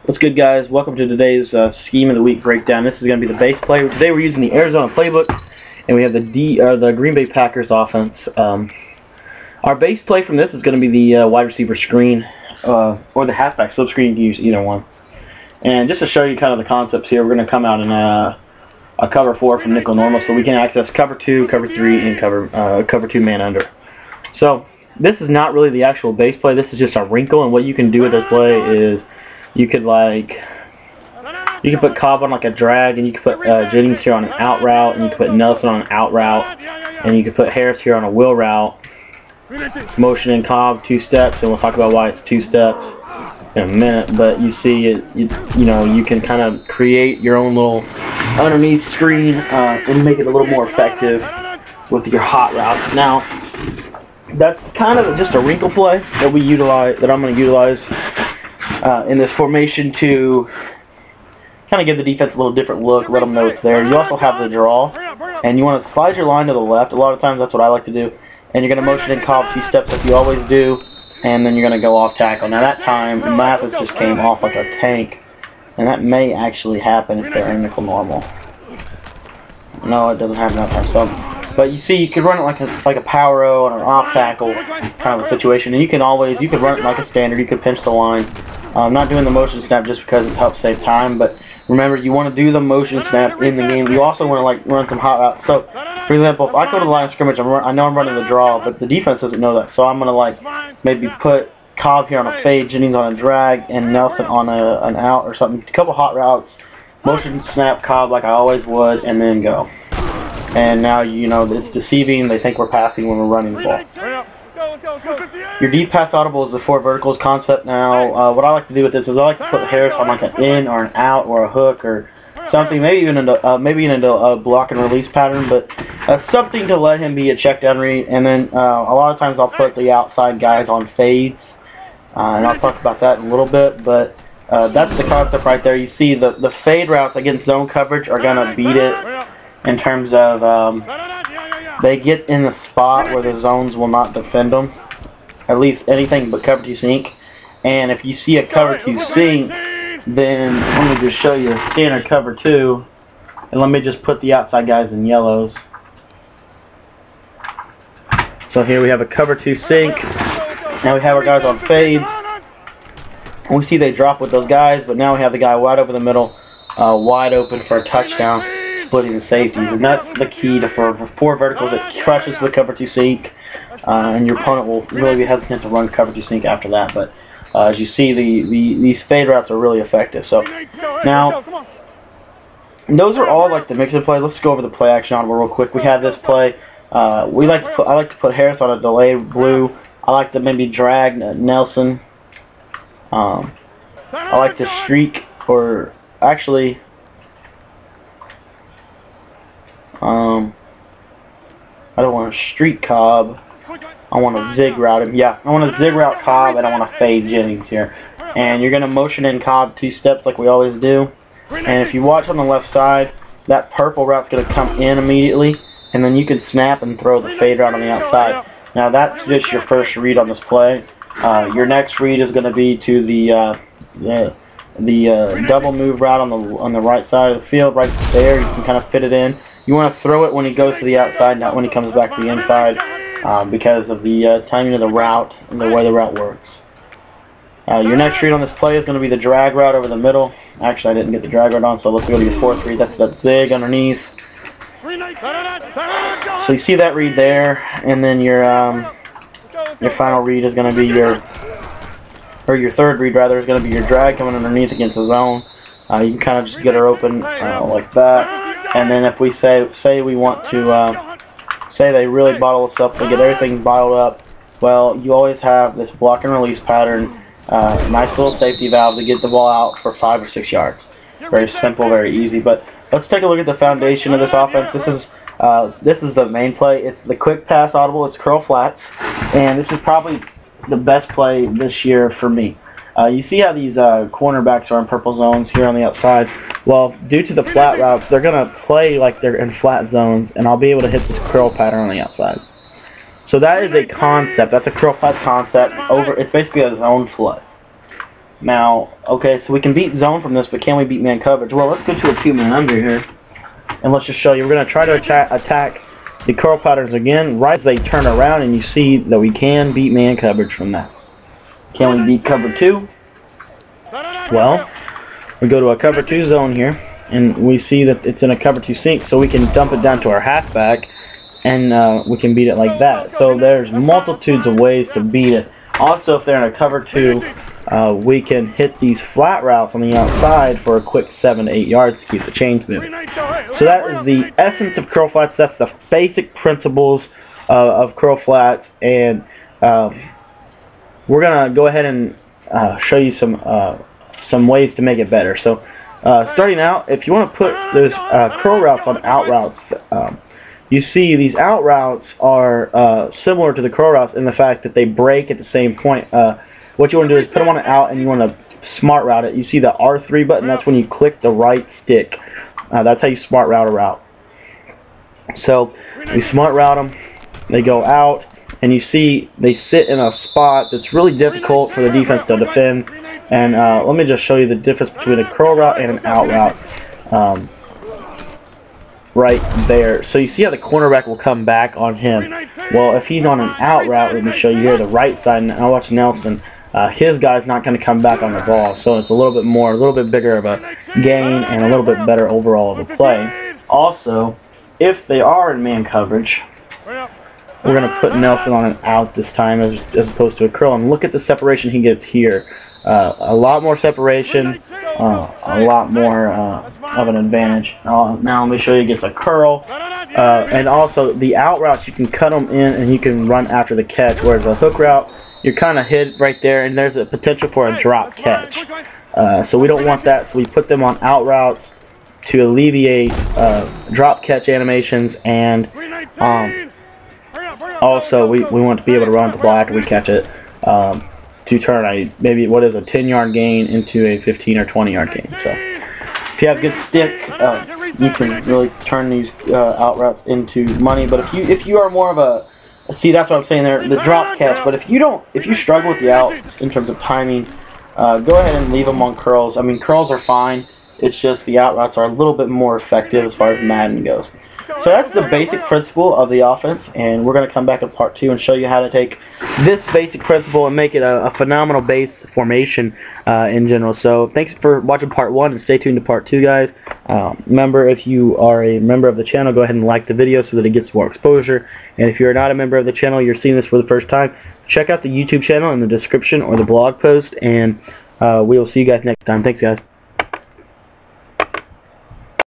What's good, guys? Welcome to today's Scheme of the Week breakdown. This is going to be the base play. Today we're using the Arizona playbook, and we have the Green Bay Packers offense. Our base play from this is going to be the wide receiver screen, or the halfback slip screen. You can use either one. And just to show you kind of the concepts here, we're going to come out in a cover 4 from nickel normal, so we can access cover 2, cover 3, and cover 2 man under. So this is not really the actual base play. This is just a wrinkle, and what you can do with this play is you could put Cobb on like a drag, and you could put Jennings here on an out route, and you could put Nelson on an out route, and you could put Harris here on a wheel route. Motion in Cobb 2 steps, and we'll talk about why it's 2 steps in a minute. But you see it, you know, you can kind of create your own little underneath screen and make it a little more effective with your hot routes. Now, that's kind of just a wrinkle play that we utilize, that I'm going to utilize in this formation to kind of give the defense a little different look, let them know it's there. You also have the draw, and you want to slide your line to the left. A lot of times that's what I like to do. And you're going to motion in Cobb 2 steps like you always do, and then you're going to go off tackle. Now that time, Mathis just came off like a tank, and that may actually happen if they're in nickel normal. No, it doesn't happen that time. So, but you see, you could run it like a power O or an off tackle kind of a situation, and you could run it like a standard. You could pinch the line. I'm not doing the motion snap just because it helps save time, but remember, you want to do the motion snap in the game. You also want to like run some hot routes. So, for example, if I go to the line of scrimmage, I know I'm running the draw, but the defense doesn't know that. So I'm going to like maybe put Cobb here on a fade, Jennings on a drag, and Nelson on an out or something. A couple hot routes, motion snap Cobb like I always would, and then go. And now, you know, it's deceiving. They think we're passing when we're running the ball. Your deep pass audible is the 4 verticals concept. Now, what I like to do with this is I like to put Harris on like an in or an out or a hook or something, maybe even into a block and release pattern, but something to let him be a check down read. And then a lot of times I'll put the outside guys on fades, and I'll talk about that in a little bit. But that's the concept right there. You see the fade routes against zone coverage are gonna beat it in terms of they get in the spot where the zones will not defend them, at least anything but cover 2 sink. And if you see a cover 2 sink, then let me just show you a standard cover 2, and let me just put the outside guys in yellows. So here we have a cover 2 sink. Now we have our guys on fades, and we see they drop with those guys, but now we have the guy wide over the middle, wide open for a touchdown, splitting the safeties. And that's the key to for 4 verticals. It crushes the cover 2 sink, and your opponent will really be hesitant to run cover 2 sink after that. But as you see, these fade routes are really effective. So now, those are all like the mix of play. Let's go over the play action on it real quick. We have this play. I like to put Harris on a delay blue. I like to maybe drag Nelson. I like to streak, or actually, I don't want to streak Cobb. I want to zig route him. Yeah, I want to zig route Cobb, and I want to fade Jennings here. And you're going to motion in Cobb 2 steps like we always do. And if you watch on the left side, that purple route's going to come in immediately, and then you can snap and throw the fade route on the outside. Now that's just your first read on this play. Your next read is going to be to the double move route on the right side of the field, right there. You can kind of fit it in. You want to throw it when he goes to the outside, not when he comes back to the inside, because of the timing of the route and the way the route works. Your next read on this play is going to be the drag route over the middle. Actually, I didn't get the drag route on, so let's go to your 4th read. That's that zig underneath. So you see that read there, and then your final read is going to be your 3rd read rather is going to be your drag coming underneath against the zone. You can kind of just get her open like that. And then if we say we want to say they really bottle us up, they get everything bottled up, well, you always have this block and release pattern, nice little safety valve to get the ball out for 5 or 6 yards. Very simple, very easy. But let's take a look at the foundation of this offense. This is the main play. It's the quick pass audible. It's curl flats, and this is probably the best play this year for me. You see how these cornerbacks are in purple zones here on the outside? Well, due to the flat routes, they're going to play like they're in flat zones, and I'll be able to hit this curl pattern on the outside. So that is a concept. That's a curl flat concept. It's basically a zone flood. Now, okay, so we can beat zone from this, but can we beat man coverage? Well, let's go to a 2-man under here, and let's just show you. We're going to try to attack the curl patterns again, right as they turn around, and you see that we can beat man coverage from that. Can we beat cover 2? Well, we go to a cover 2 zone here, and we see that it's in a cover 2 sink, so we can dump it down to our halfback, and we can beat it like that. So there's multitudes of ways to beat it. Also, if they're in a cover 2, we can hit these flat routes on the outside for a quick 7 to 8 yards to keep the chains moving. So that is the essence of curl flats. That's the basic principles of curl flats, and we're gonna go ahead and show you some ways to make it better. So starting out, if you want to put those curl routes on out routes, you see these out routes are similar to the curl routes in the fact that they break at the same point. What you want to do is put them on an out, and you want to smart route it. You see the R3 button, that's when you click the right stick. That's how you smart route a route. So we smart route them, they go out, and you see they sit in a spot that's really difficult for the defense to defend. And let me just show you the difference between a curl route and an out route right there. So you see how the cornerback will come back on him. Well, if he's on an out route, let me show you here, the right side, and now watch Nelson. His guy's not going to come back on the ball, so it's a little bit bigger of a gain and a little bit better overall of a play. Also, if they are in man coverage, we're going to put Nelson on an out this time as opposed to a curl, and look at the separation he gets here. A lot more separation, a lot more of an advantage. Now let me show you against a curl. And also the out routes, you can cut them in and you can run after the catch, whereas a hook route, you're kind of hid right there, and there's a potential for a drop catch. So we don't want that, so we put them on out routes to alleviate drop catch animations, and also we want to be able to run the ball after we catch it to turn maybe what is a 10-yard gain into a 15 or 20-yard gain. So if you have a good stick, you can really turn these out routes into money. But if you are more of a that's what I'm saying there, the drop catch. But if you struggle with the outs in terms of timing, go ahead and leave them on curls. I mean, curls are fine. It's just the out routes are a little bit more effective as far as Madden goes. So that's the basic principle of the offense, and we're going to come back in part 2 and show you how to take this basic principle and make it a phenomenal base formation in general. So thanks for watching part 1, and stay tuned to part 2, guys. Remember, if you are a member of the channel, go ahead and like the video so that it gets more exposure. And if you're not a member of the channel, you're seeing this for the first time, check out the YouTube channel in the description or the blog post, and we will see you guys next time. Thanks, guys.